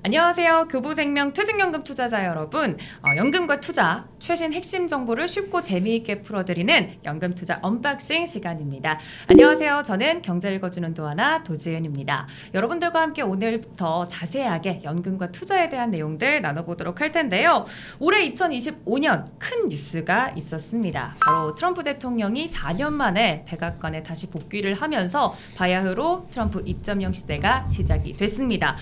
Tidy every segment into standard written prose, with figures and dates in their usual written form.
안녕하세요. 교보생명 퇴직연금 투자자 여러분. 연금과 투자, 최신 핵심 정보를 쉽고 재미있게 풀어드리는 연금 투자 언박싱 시간입니다. 안녕하세요. 저는 경제 읽어주는 도하나 도지은입니다. 여러분들과 함께 오늘부터 자세하게 연금과 투자에 대한 내용들 나눠보도록 할 텐데요. 올해 2025년 큰 뉴스가 있었습니다. 바로 트럼프 대통령이 4년 만에 백악관에 다시 복귀를 하면서 바야흐로 트럼프 2.0 시대가 시작이 됐습니다.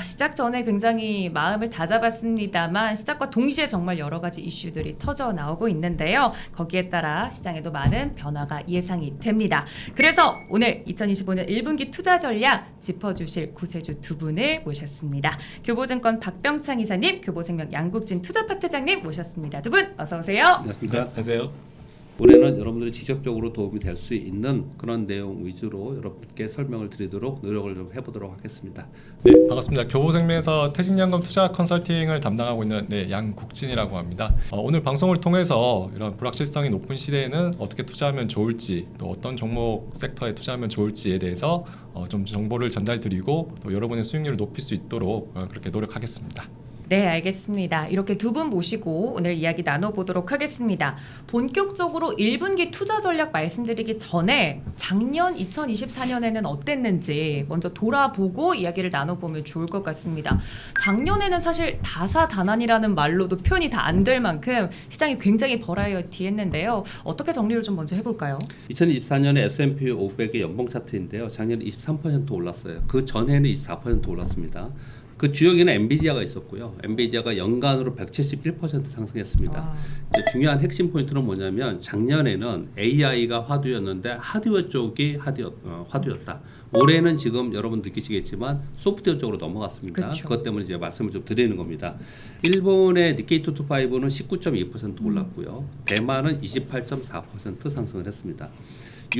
시작 전에 굉장히 마음을 다잡았습니다만 시작과 동시에 정말 여러 가지 이슈들이 터져 나오고 있는데요. 거기에 따라 시장에도 많은 변화가 예상이 됩니다. 그래서 오늘 2025년 1분기 투자 전략 짚어주실 구세주 두 분을 모셨습니다. 교보증권 박병창 이사님, 교보생명 양국진 투자파트장님 모셨습니다. 두 분 어서 오세요. 안녕하십니까. 네, 안녕하세요. 올해는 여러분들이 직접적으로 도움이 될 수 있는 그런 내용 위주로 여러분께 설명을 드리도록 노력을 좀 해보도록 하겠습니다. 네, 반갑습니다. 교보생명에서 퇴직연금 투자 컨설팅을 담당하고 있는 양국진이라고 합니다. 오늘 방송을 통해서 이런 불확실성이 높은 시대에는 어떻게 투자하면 좋을지, 또 어떤 종목 섹터에 투자하면 좋을지에 대해서 좀 정보를 전달드리고 또 여러분의 수익률을 높일 수 있도록 그렇게 노력하겠습니다. 네, 알겠습니다. 이렇게 두 분 모시고 오늘 이야기 나눠보도록 하겠습니다. 본격적으로 1분기 투자 전략 말씀드리기 전에 작년 2024년에는 어땠는지 먼저 돌아보고 이야기를 나눠보면 좋을 것 같습니다. 작년에는 사실 다사다난이라는 말로도 표현이 다 안 될 만큼 시장이 굉장히 버라이어티했는데요. 어떻게 정리를 좀 먼저 해볼까요? 2024년에 S&P 500의 연봉 차트인데요. 작년에 23% 올랐어요. 그 전해는 24% 올랐습니다. 그 주역에는 엔비디아가 있었고요. 엔비디아가 연간으로 171% 상승했습니다. 이제 중요한 핵심 포인트는 뭐냐면 작년에는 AI가 화두였는데 하드웨어 쪽이 화두였다. 올해는 지금 여러분 느끼시겠지만 소프트웨어 쪽으로 넘어갔습니다. 그쵸. 그것 때문에 이제 말씀을 좀 드리는 겁니다. 일본의 니케이 225는 19.2% 올랐고요. 대만은 28.4% 상승을 했습니다.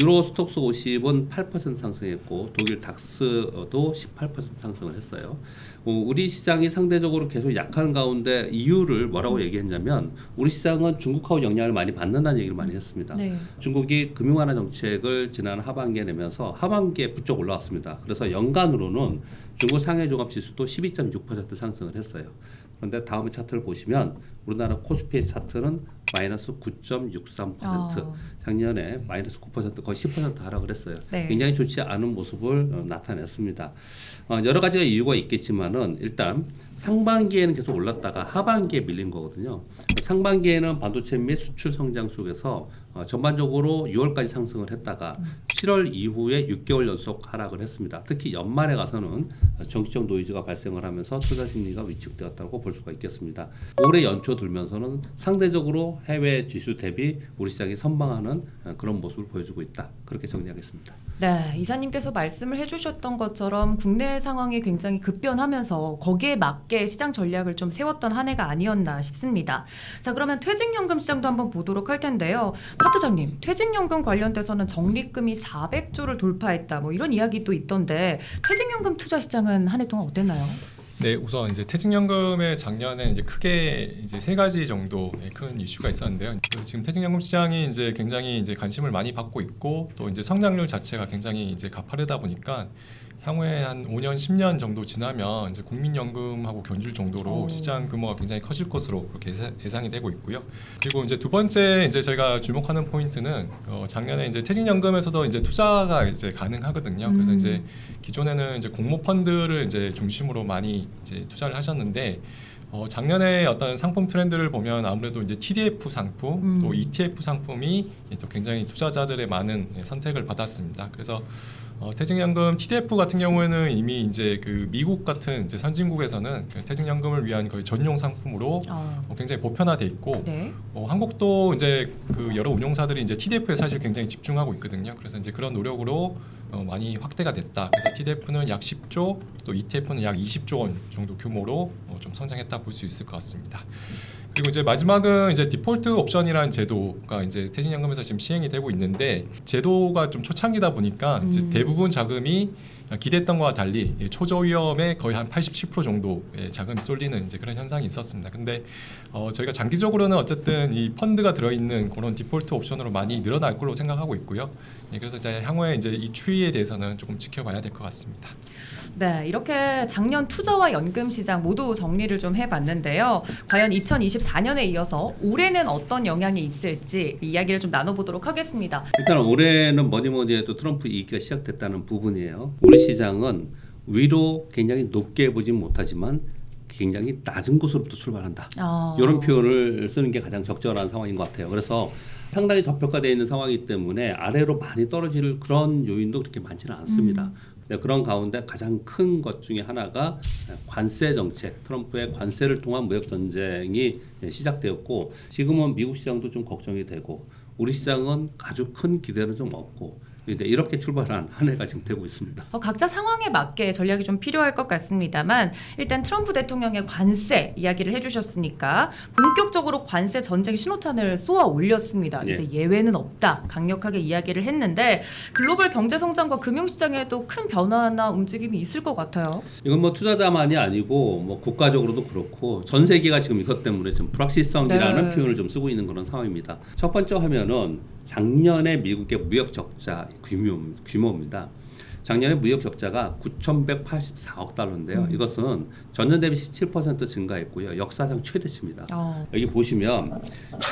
유로 스톡스 50은 8% 상승했고 독일 닥스도 18% 상승을 했어요. 우리 시장이 상대적으로 계속 약한 가운데 이유를 뭐라고 얘기했냐면 우리 시장은 중국하고 영향을 많이 받는다는 얘기를 많이 했습니다. 네. 중국이 금융완화 정책을 지난 하반기에 내면서 하반기에 부쩍 올라왔습니다. 그래서 연간으로는 중국 상해 종합 지수도 12.6% 상승을 했어요. 그런데 다음에 차트를 보시면 우리나라 코스피 차트는 마이너스 9.63%, 작년에 마이너스 9% 거의 10% 하락을 했어요. 네. 굉장히 좋지 않은 모습을 나타냈습니다. 여러 가지가 이유가 있겠지만은 일단 상반기에는 계속 올랐다가 하반기에 밀린 거거든요. 상반기에는 반도체 및 수출 성장 속에서 전반적으로 6월까지 상승을 했다가 7월 이후에 6개월 연속 하락을 했습니다. 특히 연말에 가서는 정치적 노이즈가 발생을 하면서 투자 심리가 위축되었다고 볼 수가 있겠습니다. 올해 연초 들면서는 상대적으로 해외 지수 대비 우리 시장이 선방하는 그런 모습을 보여주고 있다. 그렇게 정리하겠습니다. 네, 이사님께서 말씀을 해주셨던 것처럼 국내 상황이 굉장히 급변하면서 거기에 맞게 시장 전략을 좀 세웠던 한 해가 아니었나 싶습니다. 자, 그러면 퇴직연금 시장도 한번 보도록 할 텐데요. 파트장님, 퇴직연금 관련돼서는 적립금이 400조를 돌파했다, 뭐 이런 이야기도 있던데 퇴직연금 투자 시장은 한 해 동안 어땠나요? 네, 우선 이제 퇴직연금의 작년에 이제 크게 이제 세 가지 정도의 큰 이슈가 있었는데요. 지금 퇴직연금 시장이 이제 굉장히 이제 관심을 많이 받고 있고 또 이제 성장률 자체가 굉장히 이제 가파르다 보니까 향후에 한 5년, 10년 정도 지나면 이제 국민연금하고 견줄 정도로 시장 규모가 굉장히 커질 것으로 그렇게 예상이 되고 있고요. 그리고 이제 두 번째 이제 저희가 주목하는 포인트는 작년에 이제 퇴직연금에서도 이제 투자가 이제 가능하거든요. 그래서 이제 기존에는 이제 공모 펀드를 이제 중심으로 많이 이제 투자를 하셨는데 작년에 어떤 상품 트렌드를 보면 아무래도 이제 TDF 상품 또 ETF 상품이 또 굉장히 투자자들의 많은 선택을 받았습니다. 그래서 퇴직연금 TDF 같은 경우에는 이미 이제 그 미국 같은 이제 선진국에서는 그 퇴직연금을 위한 거의 전용 상품으로 굉장히 보편화돼 있고 네. 한국도 이제 그 여러 운용사들이 이제 TDF에 사실 굉장히 집중하고 있거든요. 그래서 이제 그런 노력으로 많이 확대가 됐다. 그래서 TDF는 약 10조, 또 ETF는 약 20조 원 정도 규모로 좀 성장했다 볼 수 있을 것 같습니다. 그리고 이제 마지막은 이제 디폴트 옵션이라는 제도가 이제 퇴직연금에서 지금 시행이 되고 있는데 제도가 좀 초창기다 보니까 이제 대부분 자금이 기대했던 것과 달리 초저 위험에 거의 한 87% 정도 자금이 쏠리는 이제 그런 현상이 있었습니다. 근데 저희가 장기적으로는 어쨌든 이 펀드가 들어있는 그런 디폴트 옵션으로 많이 늘어날 걸로 생각하고 있고요. 그래서 이제 향후에 이제 이 추이에 대해서는 조금 지켜봐야 될 것 같습니다. 네, 이렇게 작년 투자와 연금 시장 모두 정리를 좀 해봤는데요. 과연 2024년에 이어서 올해는 어떤 영향이 있을지 이야기를 좀 나눠보도록 하겠습니다. 일단 올해는 뭐니 해도 트럼프 이기가 시작됐다는 부분이에요. 우리 시장은 위로 굉장히 높게 보진 못하지만 굉장히 낮은 곳으로부터 출발한다. 이런 표현을 쓰는 게 가장 적절한 상황인 것 같아요. 그래서 상당히 저평가되어 있는 상황이기 때문에 아래로 많이 떨어질 그런 요인도 그렇게 많지는 않습니다. 그런 가운데 가장 큰 것 중에 하나가 관세 정책, 트럼프의 관세를 통한 무역 전쟁이 시작되었고 지금은 미국 시장도 좀 걱정이 되고 우리 시장은 아주 큰 기대는 좀 없고 이렇게 출발한 한 해가 지금 되고 있습니다. 각자 상황에 맞게 전략이 좀 필요할 것 같습니다만 일단 트럼프 대통령의 관세 이야기를 해주셨으니까 본격적으로 관세 전쟁 신호탄을 쏘아 올렸습니다. 예. 이제 예외는 없다 강력하게 이야기를 했는데 글로벌 경제 성장과 금융시장에도 큰 변화나 움직임이 있을 것 같아요. 이건 뭐 투자자만이 아니고 뭐 국가적으로도 그렇고 전 세계가 지금 이것 때문에 좀 불확실성이라는 네. 표현을 좀 쓰고 있는 그런 상황입니다. 첫 번째 화면은 작년에 미국의 무역 적자 규모입니다. 작년에 무역 적자가 9,184억 달러인데요. 이것은 전년 대비 17% 증가했고요. 역사상 최대치입니다. 여기 보시면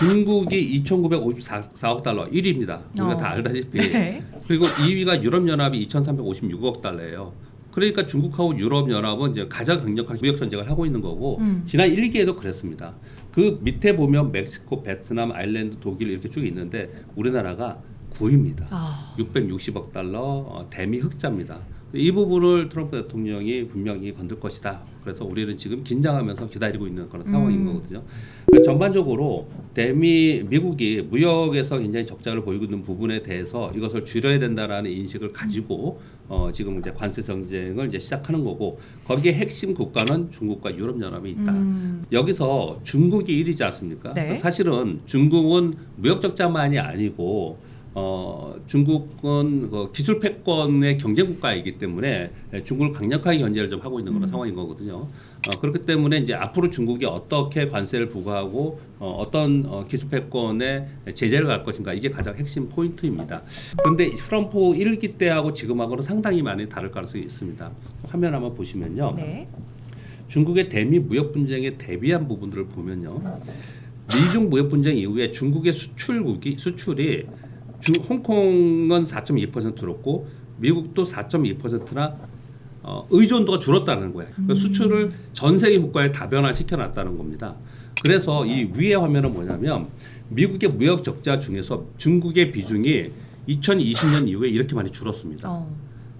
중국이 2,954억 달러 1위입니다. 우리가 다 알다시피. 네. 그리고 2위가 유럽연합이 2,356억 달러예요. 그러니까 중국하고 유럽연합은 이제 가장 강력한 무역 전쟁을 하고 있는 거고 지난 1기에도 그랬습니다. 그 밑에 보면 멕시코, 베트남, 아일랜드, 독일 이렇게 쭉 있는데 우리나라가 9위입니다. 660억 달러 대미 흑자입니다. 이 부분을 트럼프 대통령이 분명히 건들 것이다. 그래서 우리는 지금 긴장하면서 기다리고 있는 그런 상황인 거거든요. 그러니까 전반적으로 미국이 무역에서 굉장히 적자를 보이고 있는 부분에 대해서 이것을 줄여야 된다라는 인식을 가지고 지금 이제 관세 전쟁을 이제 시작하는 거고 거기에 핵심 국가는 중국과 유럽연합이 있다. 여기서 중국이 1위지 않습니까? 네. 사실은 중국은 무역 적자만이 아니고 중국은 기술 패권의 경제 국가이기 때문에 중국을 강력하게 견제를 좀 하고 있는 그런 상황인 거거든요. 그렇기 때문에 이제 앞으로 중국이 어떻게 관세를 부과하고 어떤 기술 패권에 제재를 갈 것인가 이게 가장 핵심 포인트입니다. 그런데 트럼프 1기 때하고 지금하고는 상당히 많이 다를 가능성이 있습니다. 화면 한번 보시면요. 네. 중국의 대미 무역 분쟁에 대비한 부분들을 보면요. 미중 무역 분쟁 이후에 중국의 수출이 홍콩은 4.2% 줄었고 미국도 4.2%나 의존도가 줄었다는 거예요. 그러니까 수출을 전 세계 국가에 다변화시켜 놨다는 겁니다. 그래서 이 위의 화면은 뭐냐면 미국의 무역 적자 중에서 중국의 비중이 2020년 이후에 이렇게 많이 줄었습니다.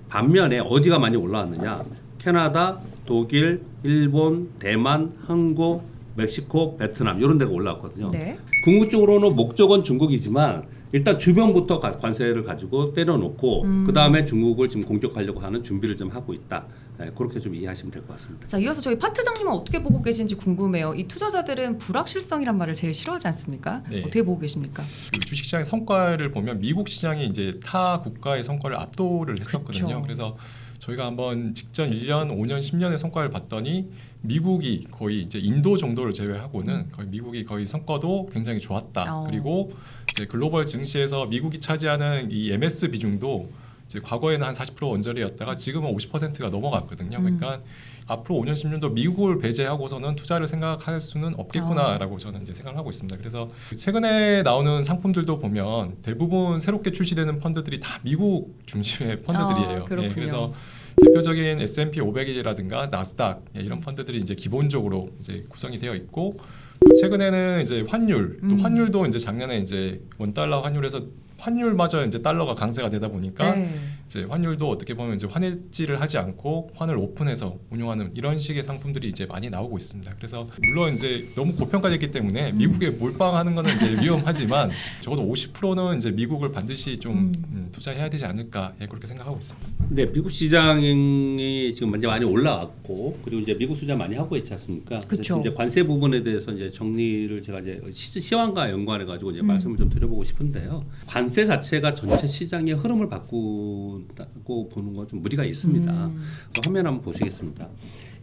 반면에 어디가 많이 올라왔느냐? 캐나다, 독일, 일본, 대만, 한국, 멕시코, 베트남 이런 데가 올라왔거든요. 네. 궁극적으로는 목적은 중국이지만 일단 주변부터 관세를 가지고 때려놓고 그 다음에 중국을 지금 공격하려고 하는 준비를 좀 하고 있다. 그렇게 좀 이해하시면 될 것 같습니다. 자, 이어서 저희 파트장님은 어떻게 보고 계신지 궁금해요. 이 투자자들은 불확실성이란 말을 제일 싫어하지 않습니까? 네. 어떻게 보고 계십니까? 그 주식시장의 성과를 보면 미국 시장이 이제 타 국가의 성과를 압도를 했었거든요. 그쵸. 그래서 저희가 한번 직전 1년, 5년, 10년의 성과를 봤더니 미국이 거의 이제 인도 정도를 제외하고는 거의 미국이 거의 성과도 굉장히 좋았다. 그리고 이제 글로벌 증시에서 미국이 차지하는 이 MS 비중도 이제 과거에는 한 40% 언저리였다가 지금은 50%가 넘어갔거든요. 그러니까 앞으로 5년, 10년도 미국을 배제하고서는 투자를 생각할 수는 없겠구나라고 저는 이제 생각을 하고 있습니다. 그래서 최근에 나오는 상품들도 보면 대부분 새롭게 출시되는 펀드들이 다 미국 중심의 펀드들이에요. 그렇군요. 그래서 대표적인 S&P 500이라든가 나스닥 이런 펀드들이 이제 기본적으로 이제 구성이 되어 있고 또 최근에는 이제 또 환율도 이제 작년에 이제 $1 환율에서 환율마저 이제 달러가 강세가 되다 보니까 이제 환율도 어떻게 보면 이제 환해지를 하지 않고 환을 오픈해서 운용하는 이런 식의 상품들이 이제 많이 나오고 있습니다. 그래서 물론 이제 너무 고평가됐기 때문에 미국에 몰빵하는 거는 이제 위험하지만 적어도 50%는 이제 미국을 반드시 좀 투자해야 되지 않을까 그렇게 생각하고 있습니다. 네, 미국 시장이 지금 이제 많이 올라왔고 그리고 이제 미국 투자 많이 하고 있지 않습니까? 그래서 이제 관세 부분에 대해서 이제 정리를 제가 이제 시황과 연관해 가지고 이제 말씀을 좀 드려보고 싶은데요. 관세 자체가 전체 시장의 흐름을 바꾼다고 보는 건 좀 무리가 있습니다. 그 화면 한번 보시겠습니다.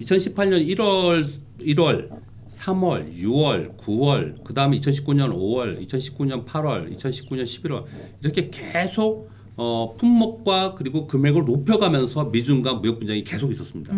2018년 1월, 3월, 6월, 9월, 그 다음에 2019년 5월, 2019년 8월, 2019년 11월 이렇게 계속 품목과 그리고 금액을 높여가면서 미중간 무역 분쟁이 계속 있었습니다.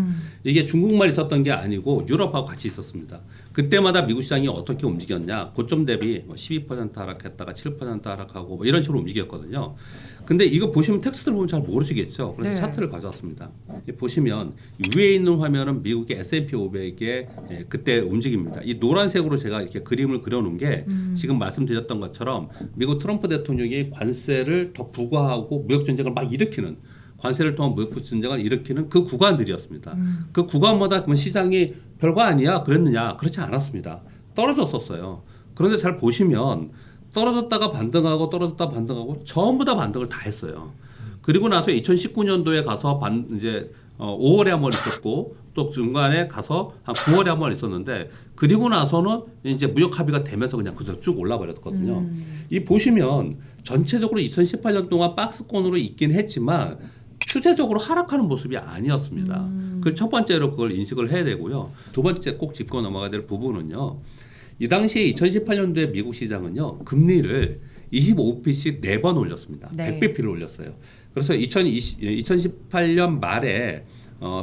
이게 중국만 있었던 게 아니고 유럽하고 같이 있었습니다. 그때마다 미국 시장이 어떻게 움직였냐? 고점 대비 12% 하락했다가 7% 하락하고 뭐 이런 식으로 움직였거든요. 근데 이거 보시면 텍스트를 보면 잘 모르시겠죠. 그래서 네. 차트를 가져왔습니다. 보시면 위에 있는 화면은 미국의 S&P 500의 그때 움직입니다. 이 노란색으로 제가 이렇게 그림을 그려놓은 게 지금 말씀드렸던 것처럼 미국 트럼프 대통령이 관세를 더 부과하고 무역 전쟁을 막 일으키는 관세를 통한 무역 전쟁을 일으키는 그 구간들이었습니다. 그 구간마다 그러면 시장이 별거 아니야 그랬느냐? 그렇지 않았습니다. 떨어졌었어요. 그런데 잘 보시면 떨어졌다가 반등하고 떨어졌다가 반등하고 전부 다 반등을 다 했어요. 그리고 나서 2019년도에 가서 이제 5월에 한 번 있었고 또 중간에 가서 한 9월에 한 번 있었는데 그리고 나서는 이제 무역 합의가 되면서 그냥 그대로 쭉 올라버렸거든요. 이 보시면 전체적으로 2018년 동안 박스권으로 있긴 했지만 추세적으로 하락하는 모습이 아니었습니다. 그 첫 번째로 그걸 인식을 해야 되고요. 두 번째 꼭 짚고 넘어가야 될 부분은요. 이 당시에 2018년도에 미국 시장은요. 금리를 25bp씩 4번 올렸습니다. 네. 100bp를 올렸어요. 그래서 2018년 말에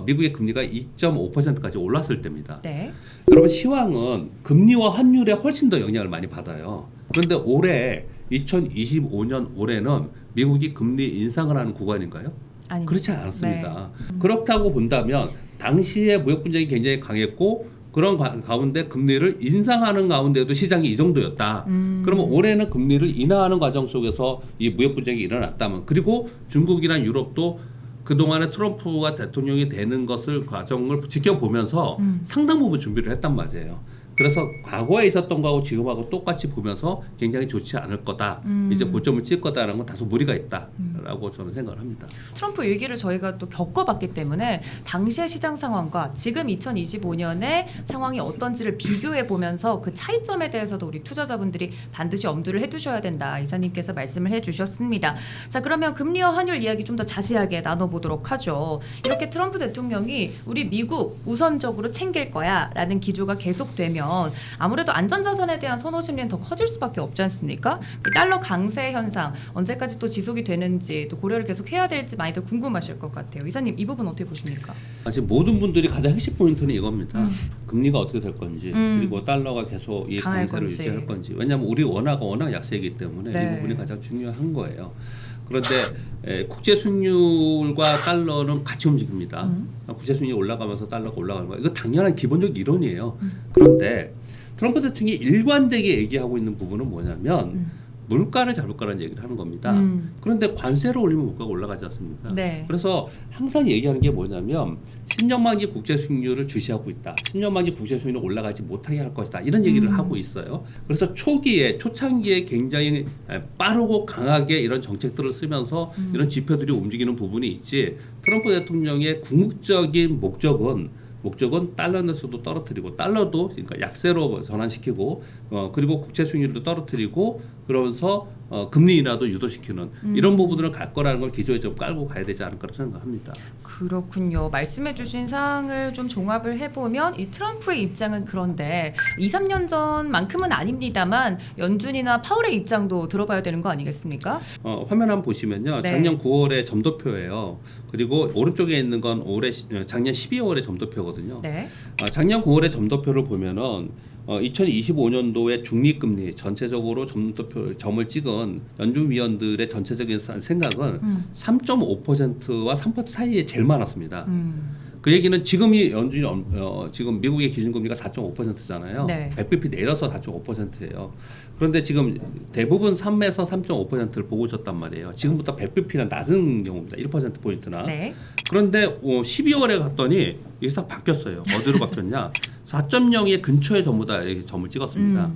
미국의 금리가 2.5%까지 올랐을 때입니다. 네. 여러분 시황은 금리와 환율에 훨씬 더 영향을 많이 받아요. 그런데 올해 2025년 올해는 미국이 금리 인상을 하는 구간인가요? 아닙니다. 그렇지 않았습니다. 그렇다고 본다면 당시에 무역 분쟁이 굉장히 강했고 그런 가운데 금리를 인상하는 가운데도 시장이 이 정도였다. 그러면 올해는 금리를 인하하는 과정 속에서 이 무역 분쟁이 일어났다면 그리고 중국이나 유럽도 그동안에 트럼프가 대통령이 되는 것을 과정을 지켜보면서 상당 부분 준비를 했단 말이에요. 그래서 과거에 있었던 거하고 지금하고 똑같이 보면서 굉장히 좋지 않을 거다. 이제 고점을 찍을 거다라는 건 다소 무리가 있다라고 저는 생각을 합니다. 트럼프 위기를 저희가 또 겪어봤기 때문에 당시의 시장 상황과 지금 2025년의 상황이 어떤지를 비교해 보면서 그 차이점에 대해서도 우리 투자자분들이 반드시 엄두를 해두셔야 된다. 이사님께서 말씀을 해주셨습니다. 자, 그러면 금리와 환율 이야기 좀 더 자세하게 나눠보도록 하죠. 이렇게 트럼프 대통령이 우리 미국 우선적으로 챙길 거야라는 기조가 계속되면 아무래도 안전자산에 대한 선호 심리는 더 커질 수밖에 없지 않습니까? 그 달러 강세 현상 언제까지 또 지속이 되는지 또 고려를 계속 해야 될지 많이들 궁금하실 것 같아요. 이사님 이 부분 어떻게 보십니까? 사실 모든 분들이 가장 핵심 포인트는 이겁니다. 금리가 어떻게 될 건지 그리고 달러가 계속 이 강할 강세를 건지. 유지할 건지. 왜냐하면 우리 원화가 워낙 약세이기 때문에 네. 이 부분이 가장 중요한 거예요. 그런데 국제 수익률과 달러는 같이 움직입니다. 국제 수익률이 올라가면서 달러가 올라가는 거예요. 이거 당연한 기본적 이론이에요. 그런데 트럼프 대통령이 일관되게 얘기하고 있는 부분은 뭐냐면 물가를 잡을 거라는 얘기를 하는 겁니다. 그런데 관세를 올리면 물가가 올라가지 않습니까? 네. 그래서 항상 얘기하는 게 뭐냐면 10년 만기 국제 수익률을 주시하고 있다. 10년 만기 국제 수익률이 올라가지 못하게 할 것이다. 이런 얘기를 하고 있어요. 그래서 초창기에 굉장히 빠르고 강하게 이런 정책들을 쓰면서 이런 지표들이 움직이는 부분이 있지. 트럼프 대통령의 궁극적인 목적은 달러 인덱스도 떨어뜨리고 달러도 그러니까 약세로 전환시키고 그리고 국채 수익률도 떨어뜨리고 그러면서 금리 인하도 유도시키는 이런 부분들을 갈 거라는 걸 기조에 좀 깔고 가야 되지 않을까 생각합니다. 그렇군요. 말씀해주신 사항을 좀 종합을 해보면 이 트럼프의 입장은 그런데 2, 3년 전만큼은 아닙니다만 연준이나 파월의 입장도 들어봐야 되는 거 아니겠습니까? 화면 한번 보시면요. 네. 작년 9월에 점도표예요. 그리고 오른쪽에 있는 건 작년 12월의 점도표거든요. 네. 작년 9월의 점도표를 보면은 2025년도에 중립금리 전체적으로 점을 찍은 연준위원들의 전체적인 생각은 3.5%와 3% 사이에 제일 많았습니다. 그 얘기는 지금이 지금 미국의 기준금리가 4.5%잖아요. 네. 100bp 내려서 4.5%예요. 그런데 지금 대부분 3에서 3.5%를 보고 있었단 말이에요. 지금부터 100bp는 낮은 경우입니다. 1%포인트나. 네. 그런데 12월에 갔더니 이게 싹 바뀌었어요. 어디로 바뀌었냐? 4.0의 근처에 전부 다 이렇게 점을 찍었습니다.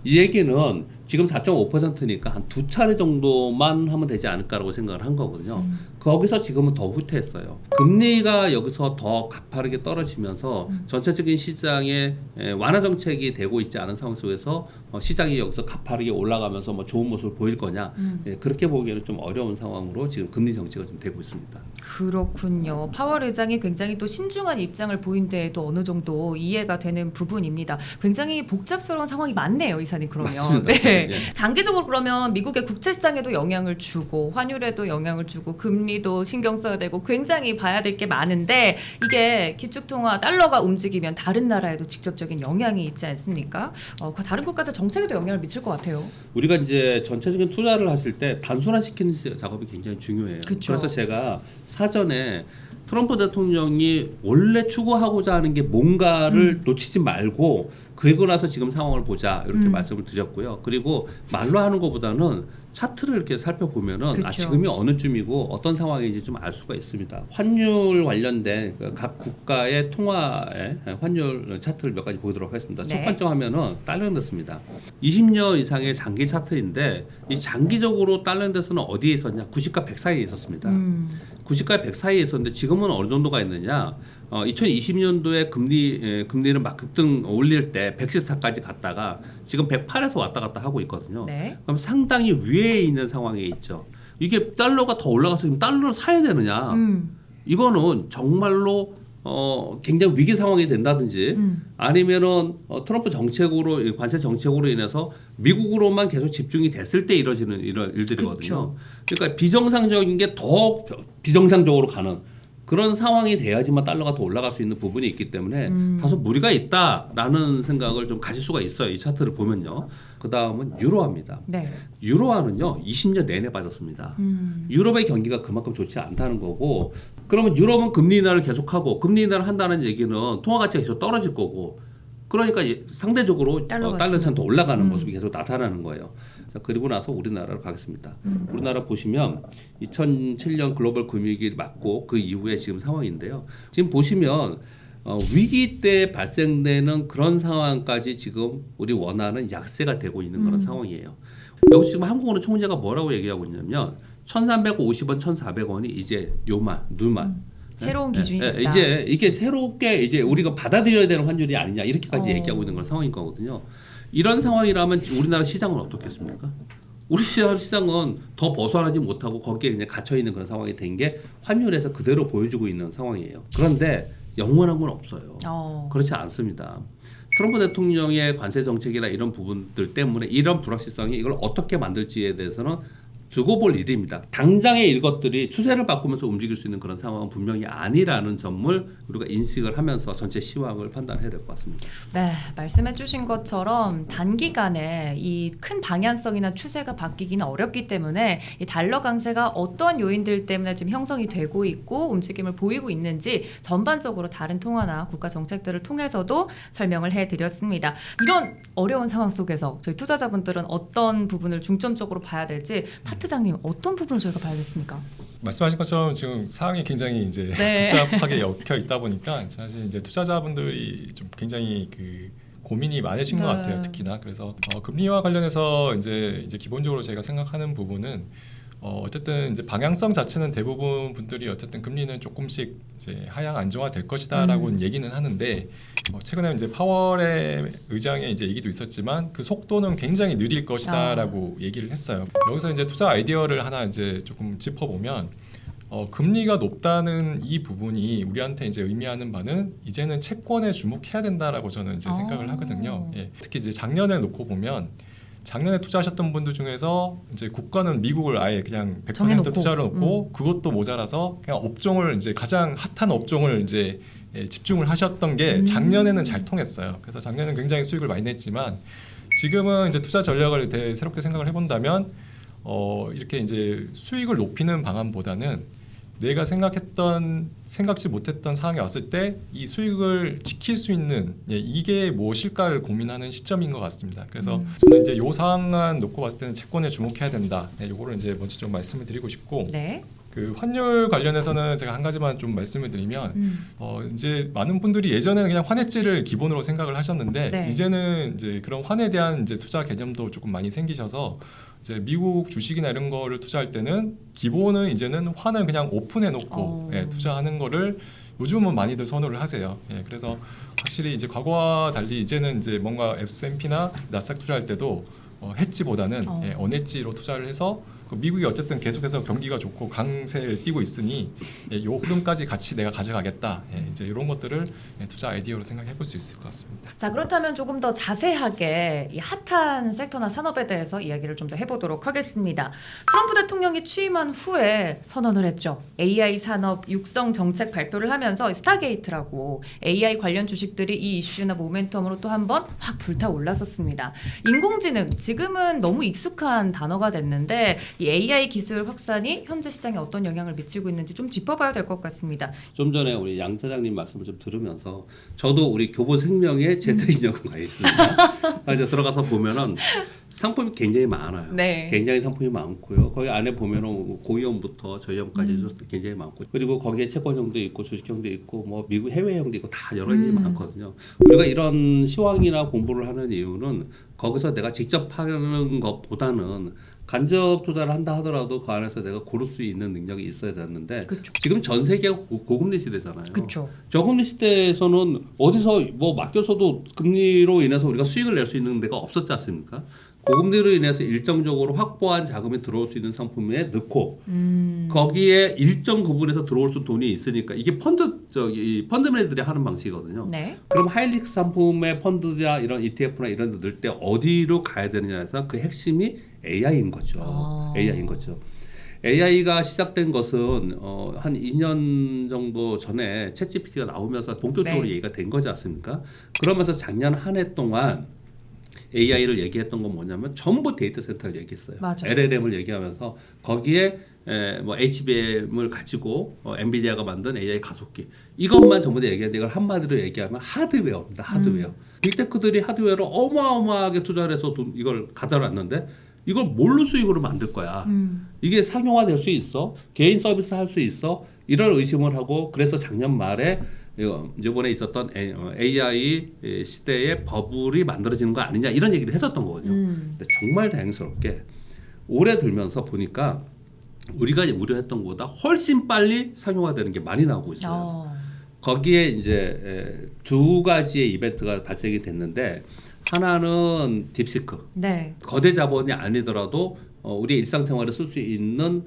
이 얘기는 지금 4.5%니까 한 두 차례 정도만 하면 되지 않을까라고 생각을 한 거거든요. 거기서 지금은 더 후퇴했어요. 금리가 여기서 더 가파르게 떨어지면서 전체적인 시장에 완화 정책이 되고 있지 않은 상황 속에서 시장이 여기서 가파르게 올라가면서 뭐 좋은 모습을 보일 거냐, 그렇게 보기에는 좀 어려운 상황으로 지금 금리 정책가 좀 되고 있습니다. 그렇군요. 파월 의장이 굉장히 또 신중한 입장을 보인 데에도 어느 정도 이해가 되는 부분입니다. 굉장히 복잡스러운 상황이 많네요, 이사님. 그러면 맞습니다. 네. 네. 장기적으로 그러면 미국의 국채 시장에도 영향을 주고 환율에도 영향을 주고 금리도 신경 써야 되고 굉장히 봐야 될 게 많은데 이게 기축통화 달러가 움직이면 다른 나라에도 직접적인 영향이 있지 않습니까? 그 다른 국가들 정책에도 영향을 미칠 것 같아요. 우리가 이제 전체적인 투자를 하실 때 단순화시키는 작업이 굉장히 중요해요. 그쵸. 그래서 제가 사전에 트럼프 대통령이 원래 추구하고자 하는 게 뭔가를 놓치지 말고 그리고 나서 지금 상황을 보자 이렇게 말씀을 드렸고요. 그리고 말로 하는 것보다는 차트를 이렇게 살펴보면은 그쵸. 지금이 어느 쯤이고 어떤 상황인지 좀 알 수가 있습니다. 환율 관련된 각 국가의 통화의 환율 차트를 몇 가지 보도록 하겠습니다. 네. 첫 번째 화면은 달러인데스입니다. 20년 이상의 장기 차트인데 이 장기적으로 달러인데스는 어디에 있었냐? 90과 100 사이에 있었습니다. 90과 100 사이에 있었는데 지금은 어느 정도가 있느냐? 2020년도에 금리를 막 급등 올릴 때 114까지 갔다가 지금 108에서 왔다 갔다 하고 있거든요. 네. 그럼 상당히 위에 있는 상황에 있죠. 이게 달러가 더 올라가서 지금 달러를 사야 되느냐? 이거는 정말로 굉장히 위기 상황이 된다든지 아니면은 트럼프 정책으로 관세 정책으로 인해서 미국으로만 계속 집중이 됐을 때 이런 일들이거든요. 그쵸. 그러니까 비정상적인 게 더 비정상적으로 가는 그런 상황이 돼야지만 달러가 더 올라갈 수 있는 부분이 있기 때문에 다소 무리가 있다라는 생각을 좀 가질 수가 있어요. 이 차트를 보면요. 그 다음은 유로화입니다. 네. 유로화는요 20년 내내 빠졌습니다. 유럽의 경기가 그만큼 좋지 않다는 거고, 그러면 유럽은 금리 인하를 계속하고 금리 인하를 한다는 얘기는 통화 가치가 계속 떨어질 거고, 그러니까 상대적으로 달러는 더 올라가는 모습이 계속 나타나는 거예요. 자, 그리고 나서 우리나라로 가겠습니다. 우리나라 보시면 2007년 글로벌 금융위기 맞고 그 이후에 지금 상황인데요. 지금 보시면 위기 때 발생되는 그런 상황까지 지금 우리 원화는 약세가 되고 있는 그런 상황이에요. 여기 지금 한국은행 총재가 뭐라고 얘기하고 있냐면 1,350원, 1,400원이 이제 누말 새로운 기준이 됐다. 이제 이게 새롭게 이제 우리가 받아들여야 되는 환율이 아니냐 이렇게까지 얘기하고 있는 그런 상황인 거거든요. 이런 상황이라면 우리나라 시장은 어떻겠습니까? 우리 시장은 더 벗어나지 못하고 거기에 그냥 갇혀 있는 그런 상황이 된 게 환율에서 그대로 보여주고 있는 상황이에요. 그런데 영원한 건 없어요. 그렇지 않습니다. 트럼프 대통령의 관세 정책이나 이런 부분들 때문에 이런 불확실성이 이걸 어떻게 만들지에 대해서는 두고 볼 일입니다. 당장의 이것들이 추세를 바꾸면서 움직일 수 있는 그런 상황은 분명히 아니라는 점을 우리가 인식을 하면서 전체 시황을 판단해야 될 것 같습니다. 네, 말씀해 주신 것처럼 단기간에 이 큰 방향성이나 추세가 바뀌기는 어렵기 때문에 이 달러 강세가 어떤 요인들 때문에 지금 형성이 되고 있고 움직임을 보이고 있는지 전반적으로 다른 통화나 국가 정책들을 통해서도 설명을 해드렸습니다. 이런 어려운 상황 속에서 저희 투자자분들은 어떤 부분을 중점적으로 봐야 될지 파트장님 어떤 부분을 저희가 봐야겠습니까? 말씀하신 것처럼 지금 상황이 굉장히 이제 네. 복잡하게 엮여 있다 보니까 사실 이제 투자자분들이 좀 굉장히 고민이 많으신 것 같아요. 특히나 그래서 금리와 관련해서 이제 기본적으로 제가 생각하는 부분은 어쨌든 이제 방향성 자체는 대부분 분들이 어쨌든 금리는 조금씩 이제 하향 안정화 될 것이다라고 얘기는 하는데 최근에 이제 파월의 의장의 이제 얘기도 있었지만 그 속도는 굉장히 느릴 것이다라고 얘기를 했어요. 여기서 이제 투자 아이디어를 하나 이제 조금 짚어보면 금리가 높다는 이 부분이 우리한테 이제 의미하는 바는 이제는 채권에 주목해야 된다라고 저는 이제 생각을 하거든요. 예. 특히 이제 작년에 놓고 보면 작년에 투자하셨던 분들 중에서 이제 국가는 미국을 아예 그냥 100% 정해놓고. 투자를 놓고 그것도 모자라서 그냥 업종을 이제 가장 핫한 업종을 이제 집중을 하셨던 게 작년에는 잘 통했어요. 그래서 작년에는 굉장히 수익을 많이 냈지만 지금은 이제 투자 전략을 새롭게 생각을 해본다면 이렇게 이제 수익을 높이는 방안보다는 내가 생각지 못했던 상황이 왔을 때 이 수익을 지킬 수 있는 이게 무엇일까를 고민하는 시점인 것 같습니다. 그래서 저는 이제 요 상황만 놓고 봤을 때는 채권에 주목해야 된다. 요거를 이제 먼저 좀 말씀을 드리고 싶고, 네. 그 환율 관련해서는 제가 한 가지만 좀 말씀을 드리면 이제 많은 분들이 예전에는 그냥 환해지를 기본으로 생각을 하셨는데 네. 이제는 이제 그런 환에 대한 이제 투자 개념도 조금 많이 생기셔서 이제 미국 주식이나 이런 거를 투자할 때는 기본은 이제는 환을 그냥 오픈해 놓고 예, 투자하는 거를 요즘은 많이들 선호를 하세요. 예, 그래서 확실히 이제 과거와 달리 이제는 이제 뭔가 S&P나 나스닥 투자할 때도 해지보다는 예, 언해지로 투자를 해서 그 미국이 어쨌든 계속해서 경기가 좋고 강세를 띠고 있으니 예, 요 흐름까지 같이 내가 가져가겠다. 예, 이제 이런 것들을 예, 투자 아이디어로 생각해 볼 수 있을 것 같습니다. 자, 그렇다면 조금 더 자세하게 이 핫한 섹터나 산업에 대해서 이야기를 좀 더 해보도록 하겠습니다. 트럼프 대통령이 취임한 후에 선언을 했죠. AI 산업 육성 정책 발표를 하면서 스타게이트라고 AI 관련 주식들이 이 이슈나 모멘텀으로 또 한 번 확 불타올랐었습니다. 인공지능, 지금은 너무 익숙한 단어가 됐는데 이 AI 기술 확산이 현재 시장에 어떤 영향을 미치고 있는지 좀 짚어봐야 될 것 같습니다. 좀 전에 우리 양 차장님 말씀을 좀 들으면서 저도 우리 교보생명에 재택인연금 가 있습니다. 그래서 들어가서 보면은 상품이 굉장히 많아요. 네. 굉장히 상품이 많고요. 거기 안에 보면은 고위험부터 저위험까지 굉장히 많고, 그리고 거기에 채권형도 있고 주식형도 있고 뭐 미국 해외형도 있고 다 여러 개가 많거든요. 우리가 이런 시황이나 공부를 하는 이유는 거기서 내가 직접 하는 것보다는 간접 투자를 한다 하더라도 그 안에서 내가 고를 수 있는 능력이 있어야 되는데, 그쵸. 지금 전 세계가 고금리 시대잖아요. 그쵸. 저금리 시대에서는 어디서 뭐 맡겨서도 금리로 인해서 우리가 수익을 낼 수 있는 데가 없었지 않습니까? 고금리로 인해서 일정적으로 확보한 자금이 들어올 수 있는 상품에 넣고 거기에 일정 부분에서 들어올 수 돈이 있으니까 이게 펀드맨들이 하는 방식이거든요. 네. 그럼 하이릭스 상품의 펀드나 이런 ETF나 이런 데 넣을 때 어디로 가야 되느냐에서 그 핵심이 AI인 거죠. AI인 거죠. AI가 시작된 것은 한 2년 정도 전에 챗GPT가 나오면서 본격적으로 네. 얘기가 된 거지 않습니까? 그러면서 작년 한 해 동안 AI를 얘기했던 건 뭐냐면 전부 데이터 센터를 얘기했어요. 맞아요. LLM을 얘기하면서 거기에 뭐 HBM을 가지고 엔비디아가 만든 AI 가속기 이것만 전부 다 얘기하는데, 이걸 한마디로 얘기하면 하드웨어입니다. 하드웨어. 빅테크들이 하드웨어를 어마어마하게 투자를 해서 이걸 가져놨는데 이걸 뭘로 수익으로 만들 거야. 이게 상용화될 수 있어? 개인 서비스 할 수 있어? 이런 의심을 하고, 그래서 작년 말에 이번에 있었던 AI 시대의 버블이 만들어지는 거 아니냐 이런 얘기를 했었던 거거든요. 근데 정말 다행스럽게 올해 들면서 보니까 우리가 우려했던 것보다 훨씬 빨리 상용화되는 게 많이 나오고 있어요. 거기에 이제 두 가지의 이벤트가 발생이 됐는데, 하나는 딥시크. 네. 거대 자본이 아니더라도 우리의 일상생활에 쓸 수 있는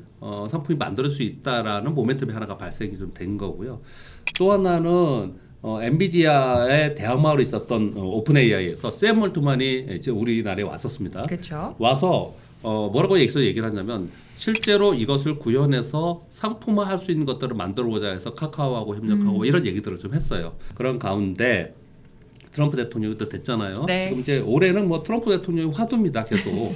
상품이 만들 수 있다라는 모멘텀이 하나가 발생이 좀 된 거고요. 또 하나는 엔비디아의 대항마로 있었던 오픈 AI에서 샘 올트만이 이제 우리나라에 왔었습니다. 그렇죠. 와서 뭐라고 얘기를 하냐면, 실제로 이것을 구현해서 상품화할 수 있는 것들을 만들어보자 해서 카카오하고 협력하고 이런 얘기들을 좀 했어요. 그런 가운데 트럼프 대통령이 또 됐잖아요. 네. 지금 이제 올해는 뭐 트럼프 대통령이 화두입니다. 계속.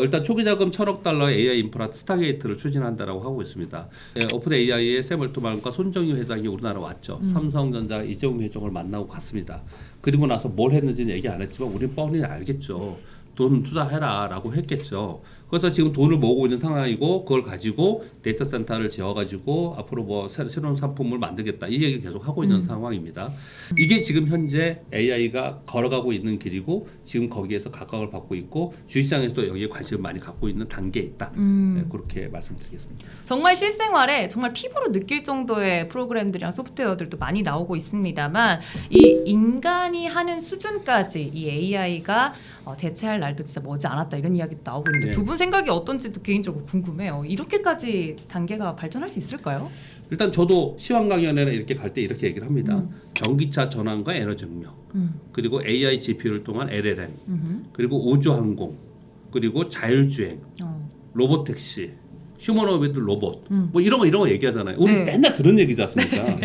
일단 초기 자금 1,000억 달러의 AI 인프라 스타게이트를 추진한다라고 하고 있습니다. 오픈 AI의 샘 올트만과 손정희 회장이 우리나라 왔죠. 삼성전자 이재용 회장을 만나고 갔습니다. 그리고 나서 뭘 했는지는 얘기 안 했지만 우리는 뻔히 알겠죠. 돈 투자해라라고 했겠죠. 그래서 지금 돈을 모으고 있는 상황이고, 그걸 가지고 데이터 센터를 지어가지고 앞으로 뭐 새로운 상품을 만들겠다 이 얘기를 계속 하고 있는 상황입니다. 이게 지금 현재 AI가 걸어가고 있는 길이고, 지금 거기에서 각광을 받고 있고, 주식시장에서도 여기에 관심을 많이 갖고 있는 단계에 있다. 네, 그렇게 말씀드리겠습니다. 정말 실생활에 정말 피부로 느낄 정도의 프로그램들이랑 소프트웨어들도 많이 나오고 있습니다만, 이 인간이 하는 수준까지 이 AI가 대체할 날도 진짜 머지 않았다 이런 이야기도 나오고 있는데, 네. 두 분 생각이 어떤지도 개인적으로 궁금해요. 이렇게까지 단계가 발전할 수 있을까요? 일단 저도 시황 강연에는 이렇게 갈 때 이렇게 얘기를 합니다. 전기차 전환과 에너지 혁명, 그리고 AI GPU를 통한 LLM, 그리고 우주항공, 그리고 자율주행, 로봇택시, 휴머노이드 로봇, 뭐 이런 거 얘기하잖아요. 우리 네. 맨날 들은 얘기지 않습니까?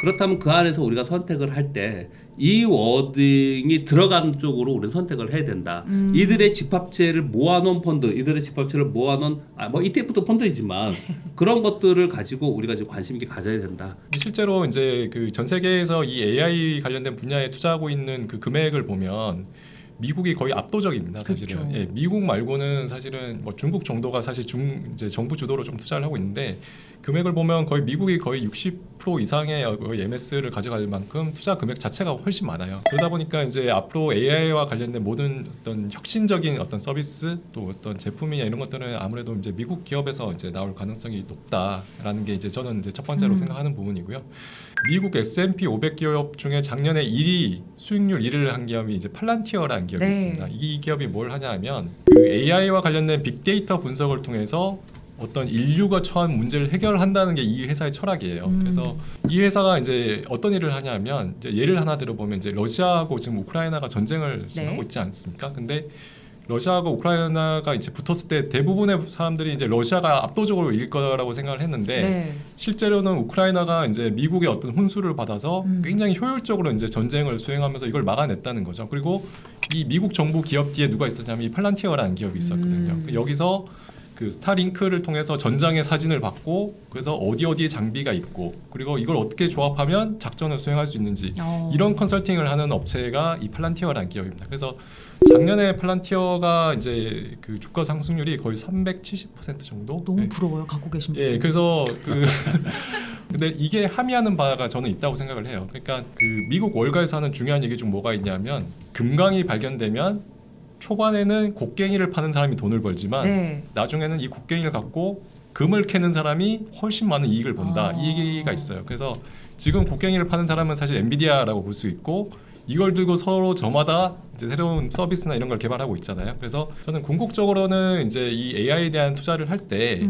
그렇다면 그 안에서 우리가 선택을 할 때 이 워딩이 들어간 쪽으로 우리는 선택을 해야 된다. 이들의 집합체를 모아놓은 펀드, 이들의 집합체를 모아놓은 뭐 ETF도 펀드이지만 그런 것들을 가지고 우리가 지금 관심 있게 가져야 된다. 실제로 이제 그 전 세계에서 이 AI 관련된 분야에 투자하고 있는 그 금액을 보면 미국이 거의 압도적입니다. 사실은. 그쵸. 예, 미국 말고는 사실은 뭐 중국 정도가 사실 이제 정부 주도로 좀 투자를 하고 있는데 금액을 보면 거의 미국이 거의 60% 이상의 MS를 가져갈 만큼 투자 금액 자체가 훨씬 많아요. 그러다 보니까 이제 앞으로 AI와 관련된 모든 어떤 혁신적인 어떤 서비스 또 어떤 제품이나 이런 것들은 아무래도 이제 미국 기업에서 이제 나올 가능성이 높다라는 게 이제 저는 이제 첫 번째로 생각하는 부분이고요. 미국 S&P 500 기업 중에 작년에 1위 수익률 1위를 한 기업이 이제 팔란티어라는 기업이 네. 있습니다. 이 기업이 뭘 하냐면 그 AI와 관련된 빅데이터 분석을 통해서 어떤 인류가 처한 문제를 해결한다는 게 이 회사의 철학이에요. 그래서 이 회사가 이제 어떤 일을 하냐면 이제 예를 하나 들어보면 이제 러시아하고 지금 우크라이나가 전쟁을 지금 네. 하고 있지 않습니까? 근데 러시아하고 우크라이나가 이제 붙었을 때 대부분의 사람들이 이제 러시아가 압도적으로 이길 거라고 생각을 했는데 네. 실제로는 우크라이나가 이제 미국의 어떤 혼수를 받아서 굉장히 효율적으로 이제 전쟁을 수행하면서 이걸 막아냈다는 거죠. 그리고 이 미국 정부 기업 뒤에 누가 있었냐면 이 팔란티어라는 기업이 있었거든요. 여기서 그 스타링크를 통해서 전장의 사진을 받고 그래서 어디에 장비가 있고 그리고 이걸 어떻게 조합하면 작전을 수행할 수 있는지 이런 컨설팅을 하는 업체가 이 팔란티어라는 기업입니다. 그래서 작년에 팔란티어가 이제 그 주가 상승률이 거의 370% 정도. 너무 예. 부러워요. 갖고 계신 분. 예, 그래서 그 근데 이게 함의하는 바가 저는 있다고 생각을 해요. 그러니까 그 미국 월가에서 하는 중요한 얘기 중 뭐가 있냐면 금강이 발견되면 초반에는 곡괭이를 파는 사람이 돈을 벌지만 네. 나중에는 이 곡괭이를 갖고 금을 캐는 사람이 훨씬 많은 이익을 본다. 아. 이 얘기가 있어요. 그래서 지금 곡괭이를 파는 사람은 사실 엔비디아라고 볼 수 있고 이걸 들고 서로 저마다 이제 새로운 서비스나 이런 걸 개발하고 있잖아요. 그래서 저는 궁극적으로는 이제 이 AI에 대한 투자를 할 때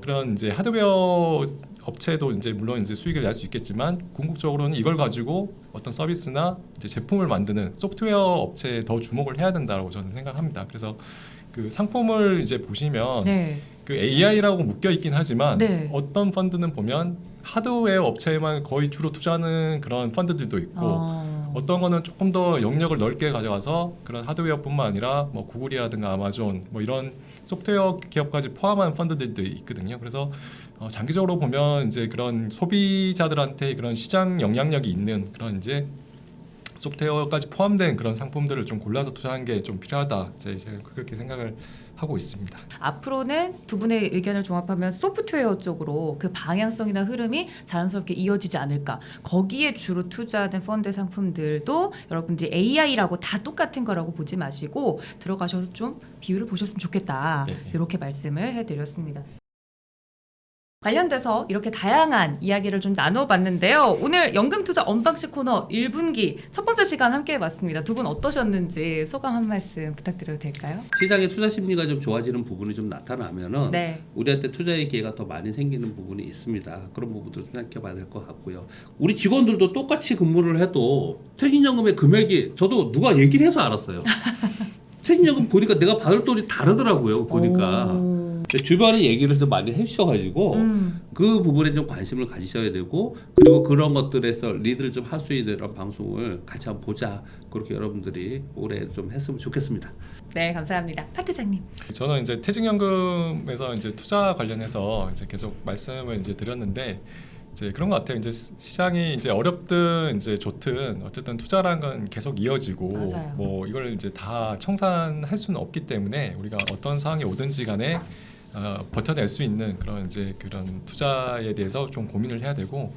그런 이제 하드웨어 업체도 이제 물론 이제 수익을 낼 수 있겠지만 궁극적으로는 이걸 가지고 어떤 서비스나 이제 제품을 만드는 소프트웨어 업체에 더 주목을 해야 된다고 저는 생각합니다. 그래서 그 상품을 이제 보시면 네. 그 AI라고 묶여 있긴 하지만 네. 어떤 펀드는 보면 하드웨어 업체에만 거의 주로 투자하는 그런 펀드들도 있고 어떤 거는 조금 더 영역을 넓게 가져가서 그런 하드웨어뿐만 아니라 뭐 구글이라든가 아마존 뭐 이런 소프트웨어 기업까지 포함한 펀드들도 있거든요. 그래서 장기적으로 보면 이제 그런 소비자들한테 그런 시장 영향력이 있는 그런 이제 소프트웨어까지 포함된 그런 상품들을 좀 골라서 투자하는 게 좀 필요하다. 이제 그렇게 생각을 하고 있습니다. 앞으로는 두 분의 의견을 종합하면 소프트웨어 쪽으로 그 방향성이나 흐름이 자연스럽게 이어지지 않을까. 거기에 주로 투자하는 펀드 상품들도 여러분들이 AI라고 다 똑같은 거라고 보지 마시고 들어가셔서 좀 비율을 보셨으면 좋겠다. 네. 이렇게 말씀을 해드렸습니다. 관련돼서 이렇게 다양한 이야기를 좀 나눠봤는데요. 오늘 연금투자 언박싱 코너 1분기 첫 번째 시간 함께 해봤습니다. 두 분 어떠셨는지 소감 한 말씀 부탁드려도 될까요? 시장의 투자 심리가 좀 좋아지는 부분이 좀 나타나면은 네. 우리한테 투자의 기회가 더 많이 생기는 부분이 있습니다. 그런 부분도 좀 생각해봐야 될 것 같고요. 우리 직원들도 똑같이 근무를 해도 퇴직연금의 금액이 저도 누가 얘기를 해서 알았어요. 퇴직연금 보니까 내가 받을 돈이 다르더라고요. 보니까. 주변에 얘기를 좀 많이 해주셔가지고 그 부분에 좀 관심을 가지셔야 되고 그리고 그런 것들에서 리드를 좀 할 수 있는 이런 방송을 같이 한번 보자. 그렇게 여러분들이 올해 좀 했으면 좋겠습니다. 네, 감사합니다. 파트장님. 저는 이제 퇴직연금에서 이제 투자 관련해서 이제 계속 말씀을 이제 드렸는데 이제 그런 것 같아요. 이제 시장이 이제 어렵든 이제 좋든 어쨌든 투자라는 건 계속 이어지고 맞아요. 뭐 이걸 이제 다 청산할 수는 없기 때문에 우리가 어떤 상황이 오든지 간에 버텨낼 수 있는 그런 이제 그런 투자에 대해서 좀 고민을 해야 되고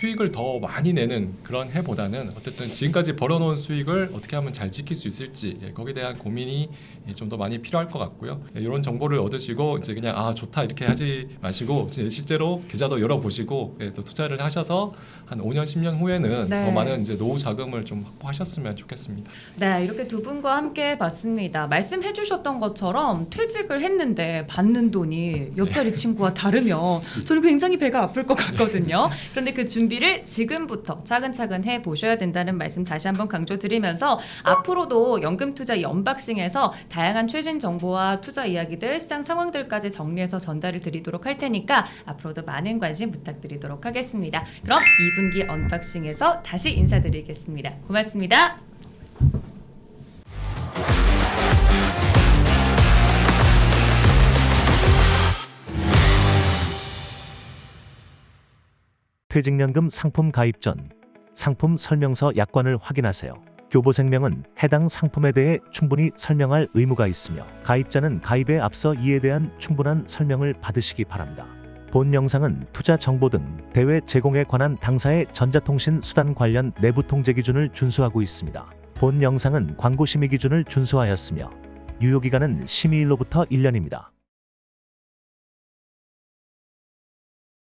수익을 더 많이 내는 그런 해보다는 어쨌든 지금까지 벌어놓은 수익을 어떻게 하면 잘 지킬 수 있을지 거기에 대한 고민이 좀 더 많이 필요할 것 같고요. 이런 정보를 얻으시고 이제 그냥 아 좋다 이렇게 하지 마시고 실제로 계좌도 열어보시고 또 투자를 하셔서 한 5년 10년 후에는 네. 더 많은 이제 노후 자금을 좀 확보하셨으면 좋겠습니다. 네, 이렇게 두 분과 함께 봤습니다. 말씀해 주셨던 것처럼 퇴직을 했는데 받는 돈이 옆자리 친구와 다르면 저는 굉장히 배가 아플 것 같거든요. 그런데 그 준비를 지금부터 차근차근 해보셔야 된다는 말씀 다시 한번 강조드리면서 앞으로도 연금투자 이 언박싱에서 다양한 최신 정보와 투자 이야기들, 시장 상황들까지 정리해서 전달을 드리도록 할 테니까 앞으로도 많은 관심 부탁드리도록 하겠습니다. 그럼 2분기 언박싱에서 다시 인사드리겠습니다. 고맙습니다. 퇴직연금 상품 가입 전 상품 설명서 약관을 확인하세요. 교보생명은 해당 상품에 대해 충분히 설명할 의무가 있으며 가입자는 가입에 앞서 이에 대한 충분한 설명을 받으시기 바랍니다. 본 영상은 투자 정보 등 대외 제공에 관한 당사의 전자통신 수단 관련 내부 통제 기준을 준수하고 있습니다. 본 영상은 광고 심의 기준을 준수하였으며 유효기간은 심의일로부터 1년입니다.